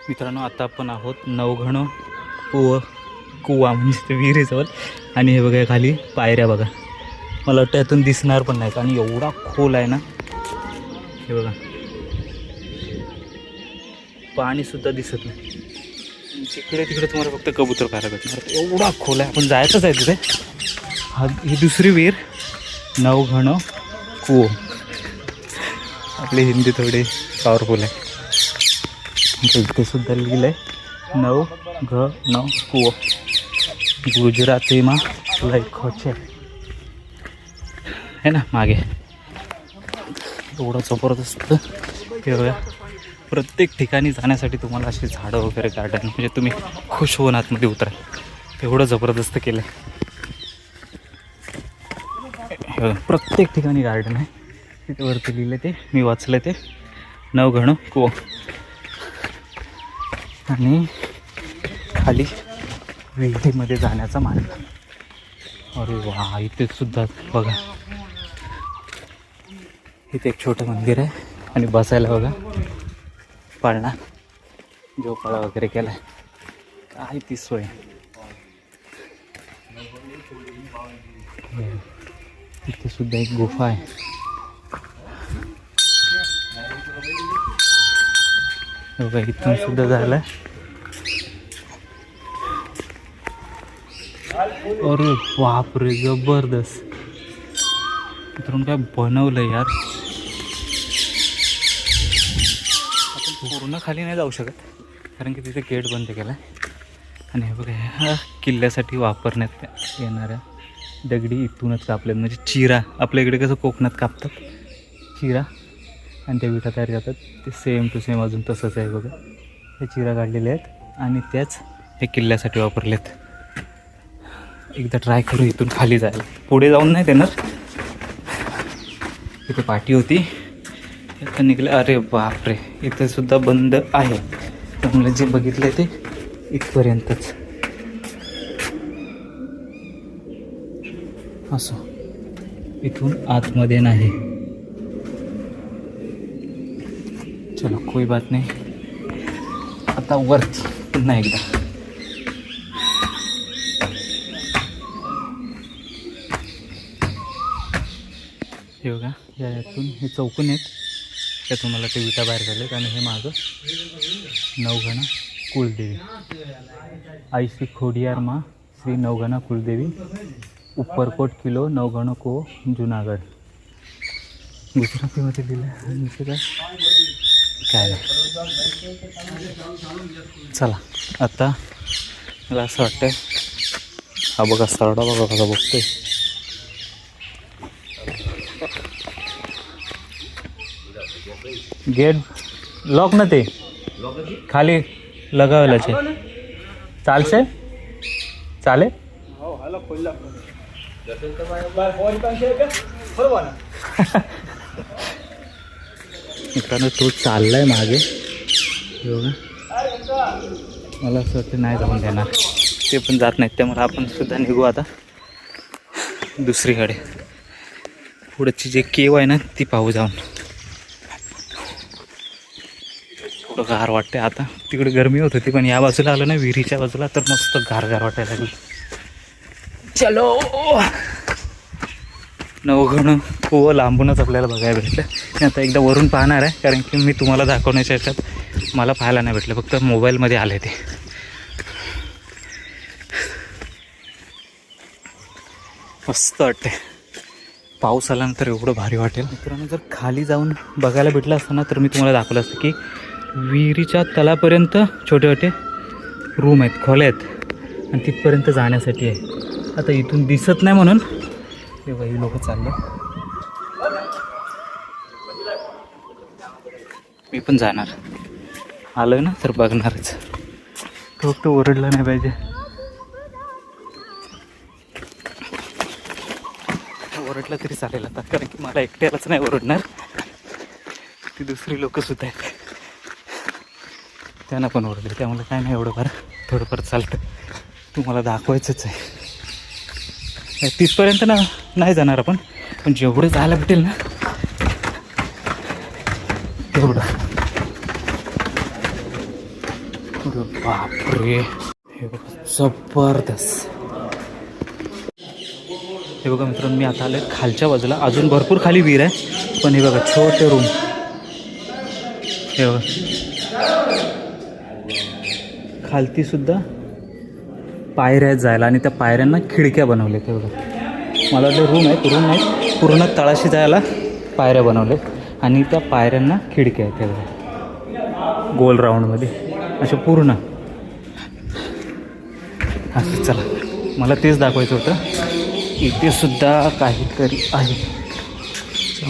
मित्रांनो आता आपण आहोत नवघण कुवा म्हणजे ते विहिरीजवळ. आणि हे बघा खाली पायऱ्या बघा. मला वाटतं यातून दिसणार पण नाही आणि एवढा खोल आहे ना. हे बघा पाणी सुद्धा दिसत नाही. तिकडे तिकडे तुम्हाला फक्त कबूतर पाहायला भेटणार. एवढा खोल आहे. आपण जायचंच आहे तिथे. ही दुसरी विहीर नवघण कुवो. आपली हिंदी थोडी पॉवरफुल आहे. इथे सुद्धा लिहिलं आहे नवघण कुवो. गुजरातीमा लयखो છે है ना मागे. एवढं जबरदस्त. हे बघा प्रत्येक ठिकाणी जाण्यासाठी तुम्हाला अशी झाडं वगैरे गार्डन म्हणजे तुम्ही खुश होऊन आतमध्ये उतरा. एवढं जबरदस्त केलं आहे. प्रत्येक ठिकाणी गार्डन आहे. तिथे वरती लिहिलं ते मी वाचलं ते नवघण कुवो. आणि खाली विहिरीमध्ये जाण्याचा मार्ग. अरे वा इथे सुद्धा बघा. इथे एक छोटं मंदिर आहे आणि बसायला बघा पाळणा झोपाळा वगैरे केला आहे. काय ती सोय. इथे सुद्धा एक गुफा आहे. बघा इथून सुद्धा झालं. अरे बापरे जबरदस्त. मित्रांनो काय बनवलं यार. आपण पूर्ण खाली नाही जाऊ शकत कारण की तिथे गेट बंद केला आहे. आणि हे बघा ह्या किल्ल्यासाठी वापरण्यात येणाऱ्या दगडी इथूनच कापल्यात. म्हणजे चिरा आपल्या इकडे कसं कोकणात कापतात चिरा आणि त्या विटा तयार करतात. ते सेम टू सेम अजून तसंच आहे बघा. हे चिरा काढलेले आहेत आणि त्याच हे किल्ल्यासाठी वापरलेत. एकदा ट्राय करू इथून खाली जायला. पुढे जाऊन नाही देणार. इथे पाटी होती इथं निघलं. अरे बापरे इथं सुद्धा बंद आहे. त्यामुळे जे बघितलं ते इथपर्यंतच. असो इथून आतमध्ये नाही. चलो कोई बात नाही. आता वरती पुन्हा एकदा. हे बघा यातून हे चौकून आहेत. त्यातून मला ते विटा बाहेर काढलेत. आणि हे मागं नवघण कुलदेवी आईसी खोडियार माँ श्री नवघण कुलदेवी उपरकोट किलो नवघण को जुनागड. गुजरातीमध्ये लिहिलं आणि इथे काय नाही. चला आता मला असं वाटतं हा बघा सरडा बघा कसा बघतोय. गेट लॉक न ते खाली लगावेला છે ચાલશે ચાલે. मित्रांनो तो चाललाय मागे. मला असं वाटतं नाही जाऊन देणार. ते पण जात नाहीत. त्यामुळे आपण सुद्धा निघू आता दुसरीकडे. पुढची जे केव आहे ना ती पाहू जाऊन. थोडं गार वाटते आता. तिकडे गरमी होत होती पण या बाजूला आलं ना विहिरीच्या बाजूला तर मस्त गार वाटायला लागली. चलो नवघण कुवो लांबूनच आपल्याला बघायला भेटलं. मी आता एकदा वरून पाहणार आहे कारण की मी तुम्हाला दाखवण्याच्या ह्याच्यात मला पाहायला नाही भेटलं. फक्त मोबाईलमध्ये आले ते. मस्त वाटते. पाऊस आल्यानंतर एवढं भारी वाटेल. मित्रांनो जर खाली जाऊन बघायला भेटलं असतं ना तर मी तुम्हाला दाखवलं असतं की विहिरीच्या तलापर्यंत छोटे छोटे रूम आहेत खोल्या आहेत आणि तिथपर्यंत जाण्यासाठी आहे. आता इथून दिसत नाही म्हणून तेव्हा ही लोक चालले. मी पण जाणार. आलं ना तर बघणारच. तो फक्त ओरडला नाही पाहिजे. ओरडला तरी चालेल आता कारण की मला एकट्यालाच नाही ओरडणार. ती दुसरी लोक सुद्धा आहेत त्यांना पण ओरडले. त्यामुळे काय नाही एवढं फार थोडंफार चालतं. तुम्हाला दाखवायचंच आहे. तिथपर्यंत ना नाही जाणार आपण पण जेवढं जायला भेटेल ना तेवढं. बापरे, हे बघा जबरदस्त. हे बघा मित्रांनो, मी आता आले खालच्या बाजूला. अजून भरपूर खाली विहीर आहे, पण हे बघा छोटे रूम. हे बघा खालती सुद्धा पायऱ्या आहेत जायला, आणि त्या पायऱ्यांना खिडक्या बनवल्या. ते बघा, मला वाटलं रूम नाही, पूर्ण तळाशी जायला पायऱ्या बनवल्या, आणि त्या पायऱ्यांना खिडक्या आहेत. ते बघा गोल राऊंडमध्ये अशा पूर्ण. असं चला, मला तेच दाखवायचं होतं. इथे सुद्धा काहीतरी आहे.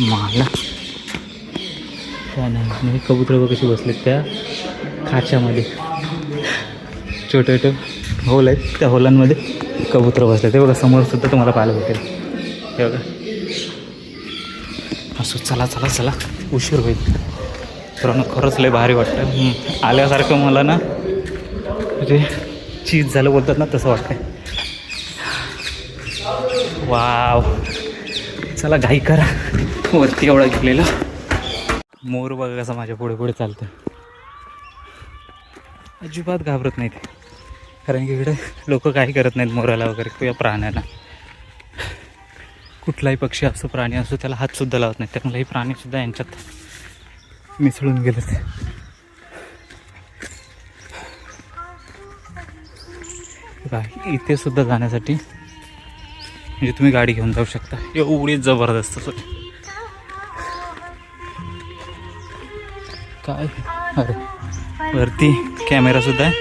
मला काय नाही, कबूतर बघ कशी बसलेत त्या खाच्यामध्ये. छोटे छोटे होल आहेत, त्या होलांमध्ये कबूतर बसले. ते बघा समोर सुद्धा तुम्हाला पाहायला भेटेल. हे बघा. असं चला चला चला, उशीर होईल. तर खरंच लय भारी वाटतं. आल्यासारखं मला ना, म्हणजे चीज झालं बोलतात ना, तसं वाटतंय. वाव, चला घाई करा. वरती एवढा गेलेला मोर बघा कसा माझ्या पुढे पुढे चालतं. अजिबात घाबरत नाहीत, कारण की इकडे लोक काही करत नाहीत मोराला वगैरे किंवा प्राण्याला. कुठलाही पक्षी असो, प्राणी असो, त्याला हातसुद्धा लावत नाही. त्यामुळे हे प्राणीसुद्धा यांच्यात मिसळून गेलेत. इथे सुद्धा जाण्यासाठी म्हणजे तुम्ही गाडी घेऊन जाऊ शकता. एवढी जबरदस्त सोय. काय अरे, वरती कॅमेरासुद्धा आहे,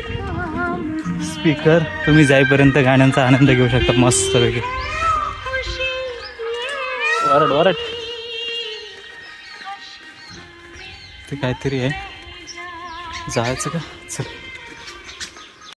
स्पीकर. तुम्ही जाईपर्यंत गाण्यांचा आनंद घेऊ शकता मस्त पैकी. वरड वरड ते काहीतरी आहे. जायचं का? चल.